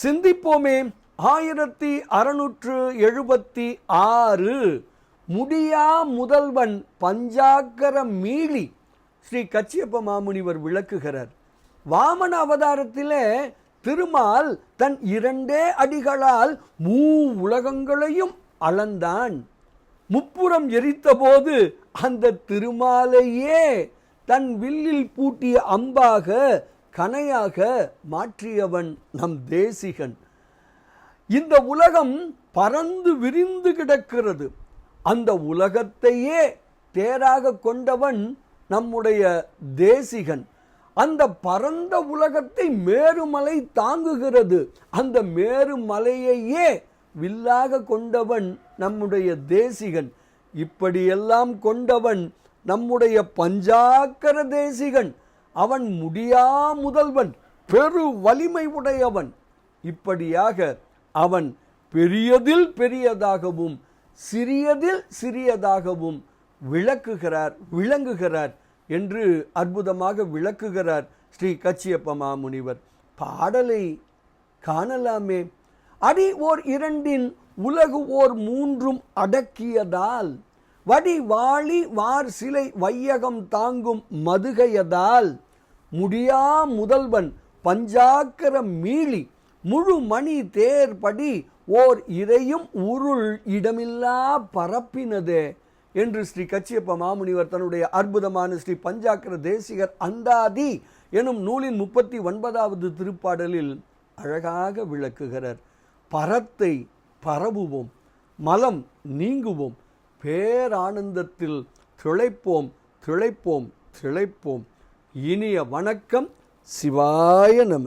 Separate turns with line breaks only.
சிந்திப்போமே. 1676 முடியா முதல்வன் பஞ்சாக்கர மீளி ஸ்ரீ கச்சியப்ப மாமுனிவர் விளக்குகிறார். வாமன அவதாரத்திலே திருமால் தன் 2 அடிகளால் உலகங்களையும் அளந்தான். முப்புறம் எரித்த போது அந்த திருமாலையே தன் வில்லில் பூட்டிய அம்பாக கனையாக மாற்றியவன் நம் தேசிகன். இந்த உலகம் பறந்து விரிந்து கிடக்கிறது. அந்த உலகத்தையே தேராக கொண்டவன் நம்முடைய தேசிகன். அந்த பரந்த உலகத்தை மேருமலை தாங்குகிறது. அந்த மேருமலையையே வில்லாக கொண்டவன் நம்முடைய தேசிகன். இப்படியெல்லாம் கொண்டவன் நம்முடைய பஞ்சாக்கர தேசிகன். அவன் முடியா முதல்வன், பெரு வலிமை உடையவன். இப்படியாக அவன் பெரியதில் பெரியதாகவும் சிறியதில் சிறியதாகவும் விளங்குகிறார் என்று அற்புதமாக விளக்குகிறார் ஸ்ரீ கச்சியப்ப மாமுனிவர். பாடலை காணலாமே. அடி ஓர் 2 உலகு ஓர் 3 அடக்கியதால் வடி வாழி வார் சிலை வையகம் தாங்கும் மதுகையதால் முடியா முதல்வன் பஞ்சாக்கர மீளி முழு மணி தேர்படி ஓர் இறையும் உருள் இடமில்லா பரப்பினதே என்று ஸ்ரீ கச்சியப்ப மாமுனிவர் தன்னுடைய அற்புதமான ஸ்ரீ பஞ்சாக்கர தேசிகர் அந்தாதி எனும் நூலின் 39வது திருப்பாடலில் அழகாக விளக்குகிறார். பரத்தை பரவுவோம், மலம் நீங்குவோம், பேரானந்தத்தில் திளைப்போம் திளைப்போம் திளைப்போம். இனிய வணக்கம். சிவாய நம.